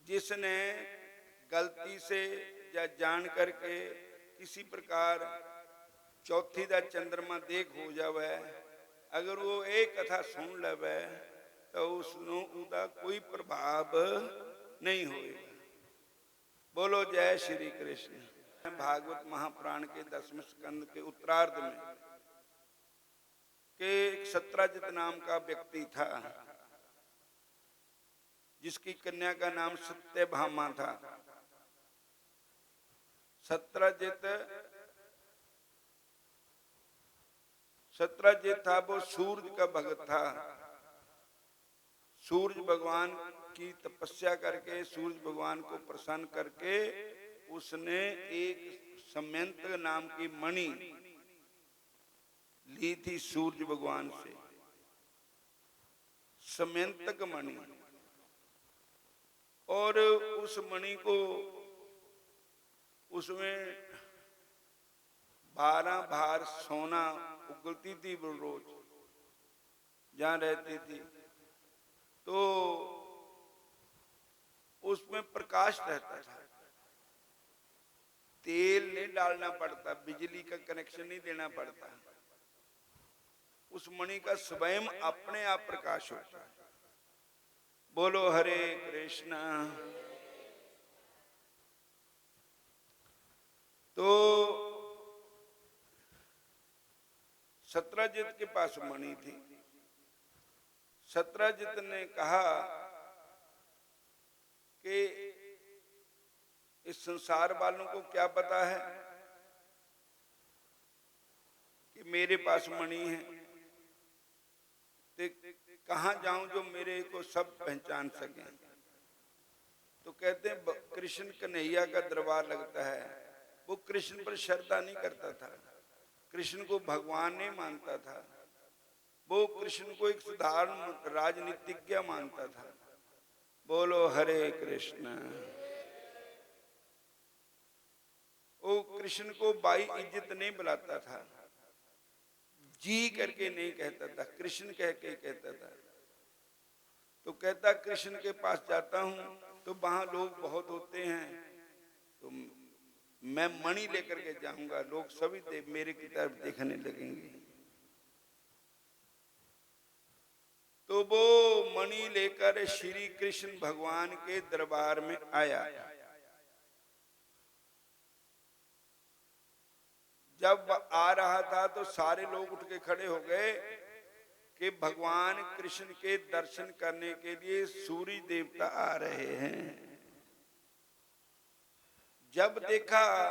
जिसने गलती से या जान करके किसी प्रकार चौथी का चंद्रमा देख हो जावे, अगर वो एक कथा सुन लवे तो उसनों उदा कोई प्रभाव नहीं होएगा। बोलो जय श्री कृष्ण। भागवत महापुराण के 10वें स्कंद के उत्तरार्ध में के सत्राजित नाम का व्यक्ति था, जिसकी कन्या का नाम सत्यभामा था। सत्राजित था, वो सूर्य का भक्त था। सूर्य भगवान की तपस्या करके, सूर्य भगवान को प्रसन्न करके उसने एक समयंत्र नाम की मणि ली थी सूर्य भगवान से, समयंतक मणि। और उस मणि को उसमें 12 भार सोना उगलती थी वो रोज जहां रहती थी, तो उसमें प्रकाश रहता था। तेल नहीं डालना पड़ता, बिजली का कनेक्शन नहीं देना पड़ता, उस मणि का स्वयं अपने आप प्रकाश होता है। बोलो हरे कृष्णा। तो सत्राजित के पास मणि थी। सत्राजित ने कहा कि इस संसार वालों को क्या पता है कि मेरे पास मणि है, तो कहाँ जाऊं जो मेरे को सब पहचान सके। तो कहते हैं कृष्ण कन्हैया का दरबार लगता है। वो कृष्ण पर श्रद्धा नहीं करता था, कृष्ण को भगवान नहीं मानता था, वो कृष्ण को एक साधारण राजनीतिज्ञ मानता था। बोलो हरे कृष्ण। वो कृष्ण को बाई इज्जत नहीं बुलाता था, जी करके नहीं कहता था, कृष्ण कह के कहता था। तो कहता कृष्ण के पास जाता हूं तो वहां लोग बहुत होते हैं, तो मैं मणि लेकर के जाऊंगा, लोग सभी मेरे की तरफ देखने लगेंगे। तो वो मणि लेकर श्री कृष्ण भगवान के दरबार में आया। जब आ रहा था तो सारे लोग उठ के खड़े हो गए कि भगवान कृष्ण के दर्शन करने के लिए सूर्य देवता आ रहे हैं। जब देखा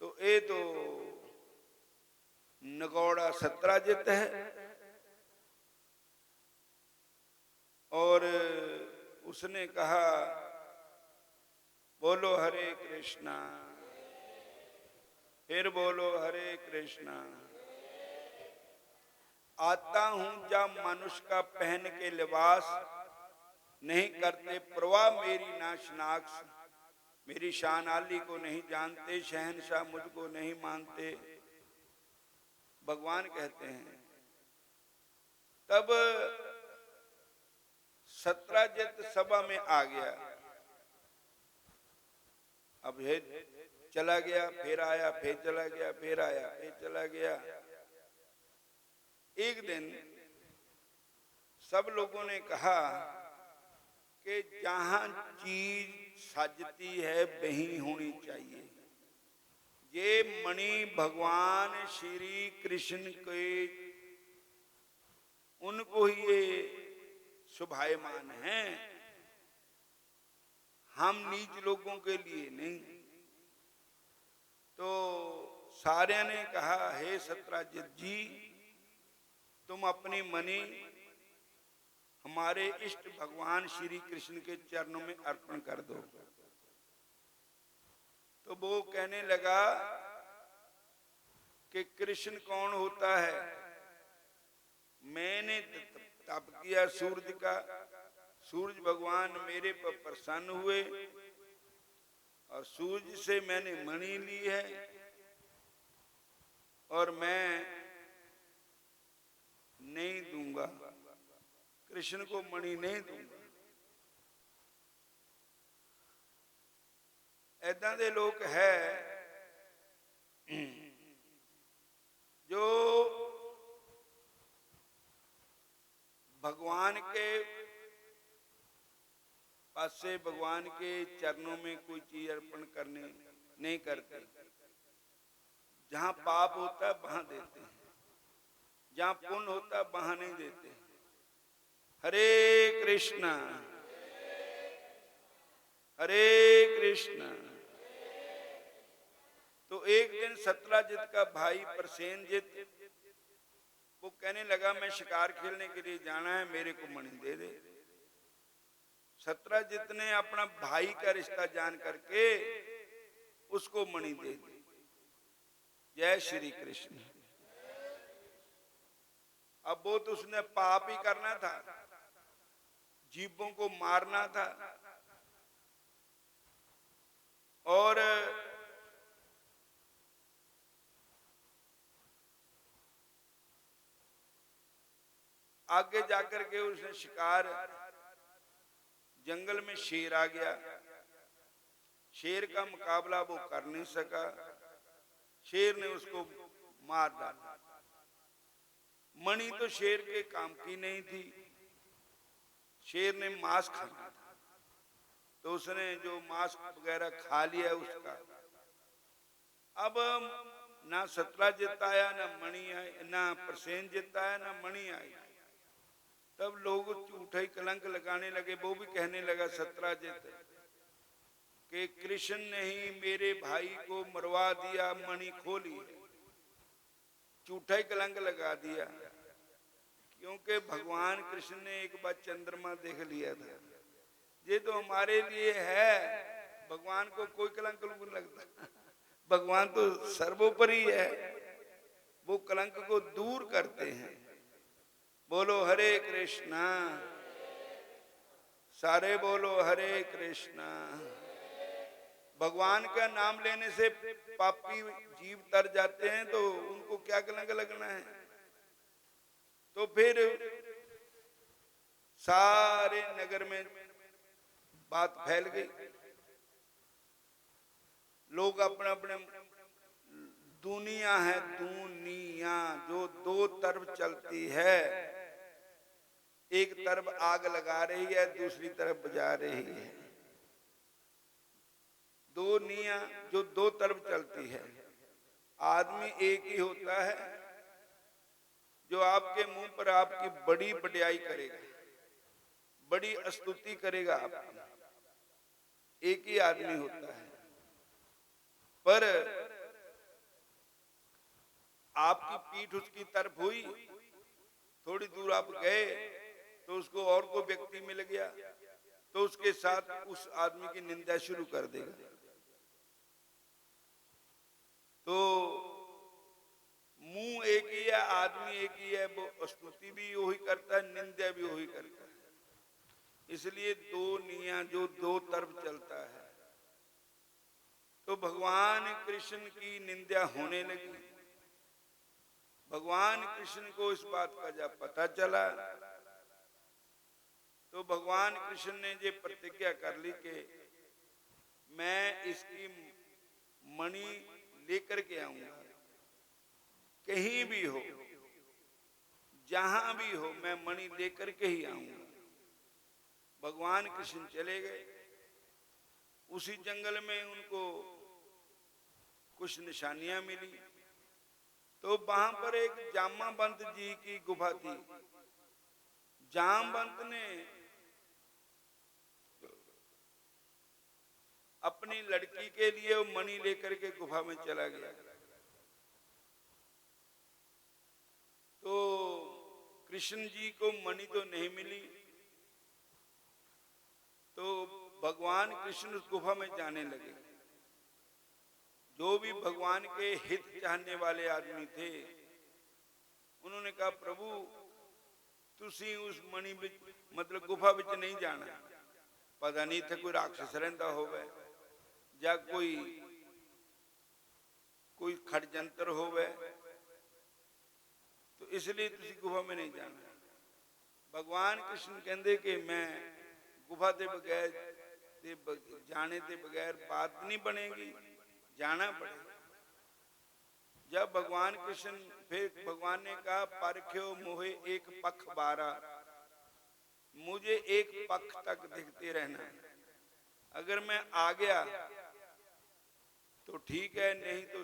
तो ये तो नगौड़ा सत्राजित है, और उसने कहा बोलो हरे कृष्णा, फिर बोलो हरे कृष्णा। आता हूं जब मनुष्य का पहन के लिबास, नहीं करते प्रवाह मेरी नाशनाक्ष, मेरी शान आली को नहीं जानते, शहनशाह मुझको नहीं मानते, भगवान कहते हैं। तब सत्राजित सभा में आ गया। अब चला गया, फिर आया, फिर चला गया, फिर आया, फिर चला गया। एक दिन सब लोगों ने कहा कि जहां चीज सजती है वहीं होनी चाहिए। ये मणि भगवान श्री कृष्ण के, उनको ही ये शोभायमान है, हम नीच लोगों के लिए नहीं। तो सारे ने कहा हे सत्राजित जी, तुम अपनी मणि हमारे इष्ट भगवान श्री कृष्ण के चरणों में अर्पण कर दो। तो वो कहने लगा कि कृष्ण कौन होता है, मैंने तप किया सूर्य का, सूर्य भगवान मेरे पर प्रसन्न हुए और सूर्य से मैंने मणि ली है और मैं नहीं दूंगा, कृष्ण को मणि नहीं दूंगा। ऐदां दे लोग है जो भगवान के पासे, भगवान के चरणों में कोई चीज अर्पण करने नहीं करते। जहां पाप होता है वहां देते हैं, जहां पुण्य होता है वहां नहीं देते। हरे कृष्णा हरे कृष्णा। तो एक दिन सत्राजित का भाई प्रसेनजित वो कहने लगा मैं शिकार खेलने के लिए जाना है, मेरे को मणि दे दे। सत्राजित ने अपना भाई का रिश्ता जान करके उसको मणि दे दी। जय श्री कृष्ण। अब वो तो उसने पाप ही करना था, जीवों को मारना था, और आगे जाकर के उसने शिकार, जंगल में शेर आ गया, शेर का मुकाबला वो कर नहीं सका, शेर ने उसको मार डाला। मणि तो शेर के काम की नहीं थी, शेर ने मांस खाना था, तो उसने जो मांस वगैरह खा लिया उसका। अब ना सत्राजित आया, ना मणि आई, ना प्रसेनजित आया, ना मणि आई। तब लोग झूठा ही कलंक लगाने लगे। वो भी कहने लगा सत्राजित कि कृष्ण ने ही मेरे भाई को मरवा दिया, मणि खो ली। झूठा ही कलंक लगा दिया, क्योंकि भगवान कृष्ण ने एक बार चंद्रमा देख लिया था। ये तो हमारे लिए है, भगवान को कोई कलंक नहीं लगता। भगवान तो सर्वोपरि है, वो कलंक को दूर करते हैं। बोलो हरे कृष्णा, सारे बोलो हरे कृष्णा। भगवान का नाम लेने से पापी जीव तर जाते हैं, तो उनको क्या कलंक लगना है। तो फिर सारे नगर में बात फैल गई, लोग अपने अपने, दुनिया है दुनिया जो दो तरफ चलती है, एक तरफ आग लगा रही है, दूसरी तरफ बुझा रही है। दुनिया जो दो तरफ चलती है। आदमी एक ही होता है जो आपके मुंह पर आपकी बड़ी बड़ाई करेगा, बड़ी स्तुति करेगा आपकी। एक ही आदमी होता है, पर आपकी पीठ उसकी तरफ हुई, थोड़ी दूर आप गए तो उसको और कोई व्यक्ति मिल गया, तो उसके साथ उस आदमी की निंदा शुरू कर देगा। तो मुंह एक ही है, आदमी एक ही है, वो स्तुति भी वही करता है, निंदा भी वही करता है। इसलिए दो निया जो दो तरफ चलता है। तो भगवान कृष्ण की निंदा होने लगी। भगवान कृष्ण को इस बात का जब पता चला, तो भगवान कृष्ण ने ये प्रतिज्ञा कर ली कि मैं इसकी मणि लेकर के आऊंगा, कहीं भी हो, जहां भी हो, मैं मणि लेकर के ही आऊंगा। भगवान कृष्ण चले गए। उसी जंगल में उनको कुछ निशानियां मिली, तो वहां पर एक जामवंत जी की गुफा थी। जामवंत ने अपनी लड़की के लिए वो मणि लेकर के गुफा में चला गया। तो कृष्ण जी को मणि तो नहीं मिली, तो भगवान कृष्ण उस गुफा में जाने लगे। जो भी भगवान के हित चाहने वाले आदमी थे, उन्होंने कहा प्रभु तुसी उस मणि मतलब गुफा विच नहीं जाना, पता नहीं थे कोई राक्षस रहिंदा होवे या कोई खड़जंतर होवे, तो इसलिए तुसी गुफा में नहीं जाना। भगवान कृष्ण कहते कि मैं गुफा के बगैर जाने के बगैर बात नहीं बनेगी, जाना पड़ेगा। जब भगवान कृष्ण, फिर भगवान ने कहा परख्यो मोहे एक पख बारा, मुझे एक पख तक देखते रहना, अगर मैं आ गया तो ठीक है, नहीं तो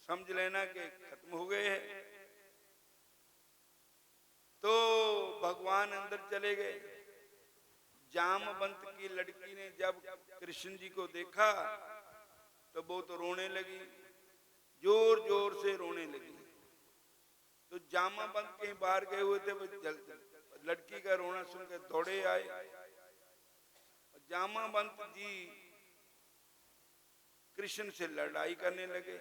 समझ लेना कि खत्म हो गए हैं। तो भगवान अंदर चले गए। जामवंत की लड़की ने जब कृष्ण जी को देखा तो वो तो रोने लगी, जोर जोर से रोने लगी। तो जामवंत कहीं बाहर गए हुए थे, वो लड़की का रोना सुनकर दौड़े आए। जामवंत जी कृष्ण से लड़ाई करने लगे।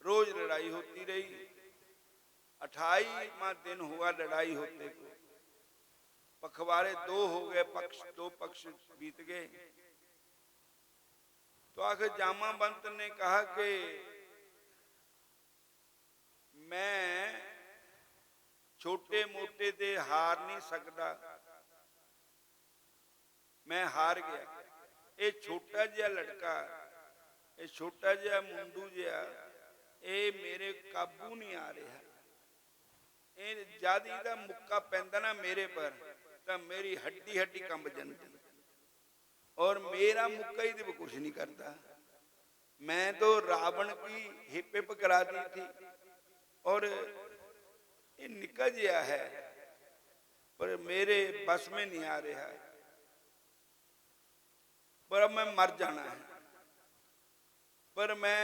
रोज लड़ाई होती रही। 28वां दिन हुआ लड़ाई होते को। पखवाड़े 2 हो गए, दो पक्ष बीत गए। तो आखिर जामवंत ने कहा कि मैं छोटे मोटे दे हार नहीं सकता, मैं हार गया। ये छोटा जिहा लड़का, ये छोटा जिहा मुंडू जिहा, ये मेरे काबू नहीं आ रहा। जद इहदा मुक्का पैंदा ना मेरे पर तो मेरी हड्डी हड्डी कंब जाती, और मेरा मुक्का ही तो कुछ नहीं करता। मैं तो रावण की हिप हिप करा दी थी, और ये निकल जिहा है, पर मेरे बस में नहीं आ रहा, पर अब मैं मर जाना है। पर मैं,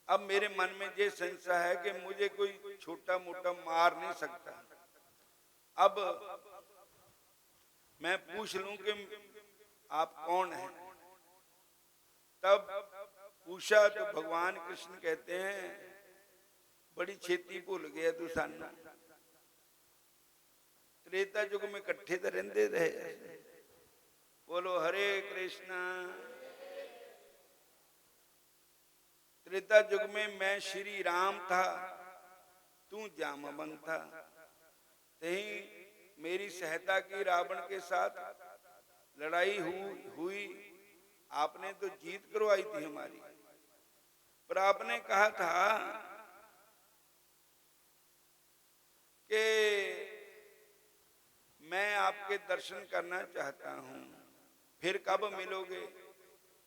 अब मेरे मन में ये संशय है कि मुझे कोई छोटा मोटा मार नहीं सकता। अब मैं पूछ लूं कि आप कौन हैं। तब पूछा तो भगवान कृष्ण कहते हैं, बड़ी छेती भूल गया तू सानू, त्रेता युग में इकट्ठे तो रहंदे रहे। बोलो हरे कृष्णा। त्रेता युग में मैं श्री राम था, तू जामवंत था। तही मेरी सहायता की रावण के साथ, लड़ाई हुई, आपने तो जीत करवाई थी हमारी। पर आपने कहा था कि मैं आपके दर्शन करना चाहता हूं, फिर कब मिलोगे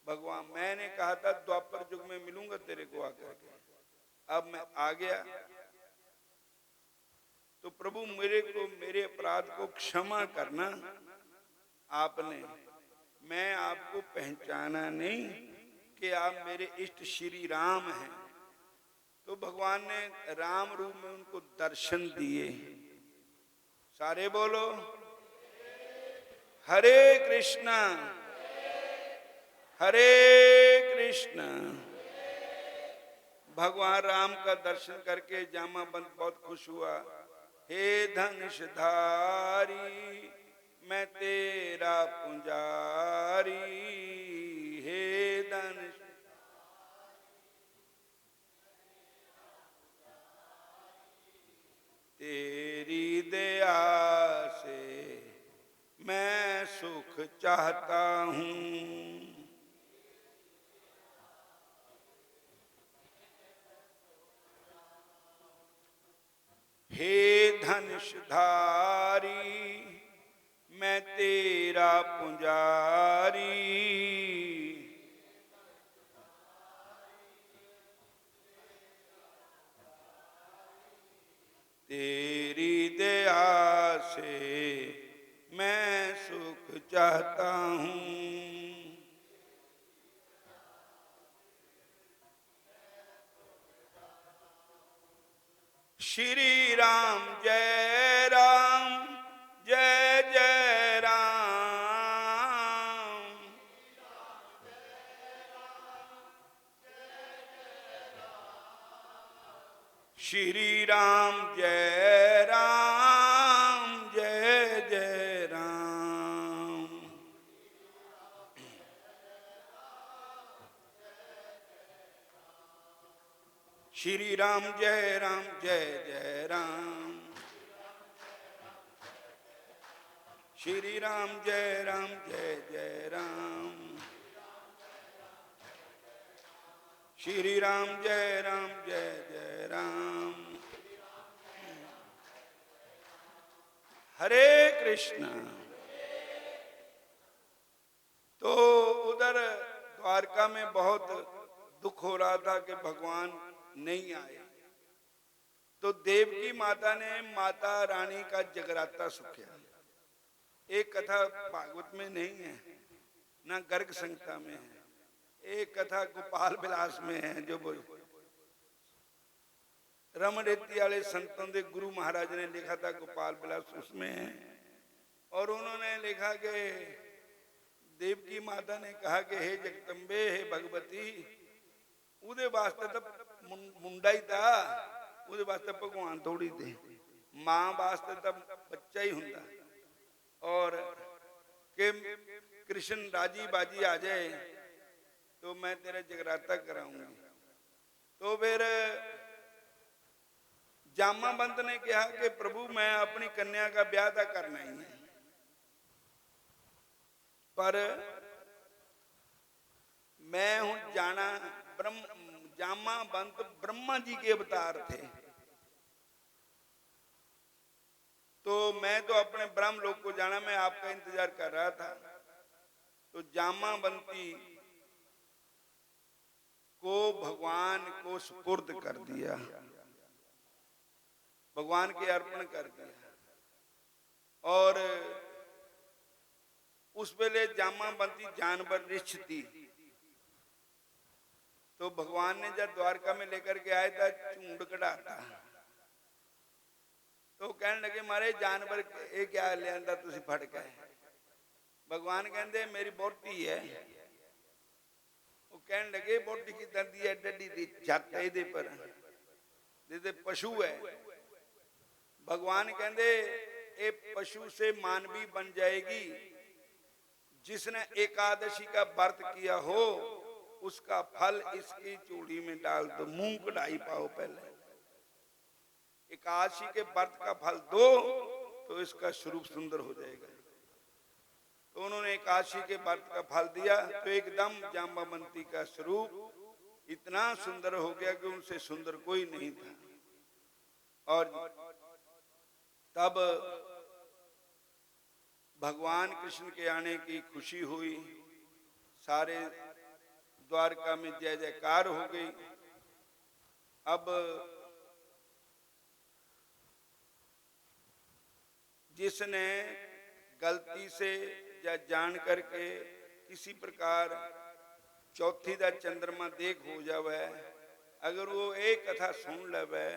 भगवान? मैंने कहा था द्वापर युग में मिलूंगा तेरे को आकर के। अब मैं आ गया, तो प्रभु मेरे को, मेरे अपराध को क्षमा करना। आपने, मैं आपको पहचाना नहीं कि आप मेरे इष्ट श्री राम हैं। तो भगवान ने राम रूप में उनको दर्शन दिए। सारे बोलो हरे कृष्णा हरे कृष्णा। भगवान राम का दर्शन करके जामवंत बहुत खुश हुआ। हे धनुषधारी मैं तेरा पुजारी, हे धनुष। तेरी दया से मैं सुख चाहता हूं। हे धनुषधारी मैं तेरा पुजारी, तेरी दया से मैं सुख चाहता हूं। श्री राम जय राम जय जय राम, श्री राम जय राम जय जय राम। श्री राम जय जय राम, श्री राम जय जय राम। श्री राम जय जय राम। हरे कृष्ण। तो उधर द्वारका में बहुत दुख हो रहा था कि भगवान नहीं आए, तो देवकी माता ने माता रानी का जगराता सुखिया। एक कथा भागवत में नहीं है, ना गर्ग संहिता में है, एक कथा गोपाल विलास में है, जो रमरेती वाले संतों के गुरु महाराज ने लिखा था गोपाल विलास, उसमें है। और उन्होंने लिखा कि देवकी माता ने कहा कि हे जगदम्बे, हे भगवती, उदे वास्ते तो मुंडा ही था, उदे वास्ते भगवान थोड़ी थे, मां वास्ते तो बच्चा ही हुंदा। और कि कृष्ण राजी बाजी आ जाए तो मैं तेरा जगराता कराऊंगी। तो फिर जामावंत ने कहा कि प्रभु मैं अपनी कन्या का ब्याह तो करना ही है, पर मैं हूं जाना जामावंत ब्रह्मा जी के अवतार थे, तो मैं तो अपने ब्रह्म लोक को जाना, मैं आपका इंतजार कर रहा था। तो जामावंती को भगवान को सुपुर्द कर दिया, भगवान के अर्पण कर दिया। और उस वेले जामावंती जानवर रिछ थी, तो भगवान ने जब द्वारका में लेकर के आए था चूंड कढ़ाता, तो कहने लगे मारे जानवर ये क्या लिया तुसी फड़ के। भगवान कहते मेरी बोटी है। वो कहने लगे बोटी की दंदी है, डडी दी छत है इहदे पर, जिहदे पशु है। भगवान कहते ये पशु से मानवी बन जाएगी, जिसने एकादशी का व्रत किया हो उसका फल इसकी चूड़ी में डाल दो, मुंह कढ़ाई पाओ पहले, एकादशी के व्रत का फल दो तो इसका स्वरूप सुंदर हो जाएगा। तो उन्होंने एकादशी के व्रत का फल दिया, तो एकदम जाम्बवंती का स्वरूप इतना सुंदर हो गया कि उनसे सुंदर कोई नहीं था। और तब भगवान कृष्ण के आने की खुशी हुई, सारे द्वारका में जय जयकार हो गई। अब जिसने गलती से या जान करके किसी प्रकार चौथी दा चंद्रमा देख हो जावे, अगर वो एक कथा सुन लवे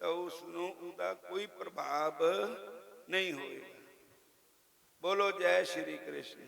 तो उसनों उदा कोई प्रभाव नहीं होएगा। बोलो जय श्री कृष्ण।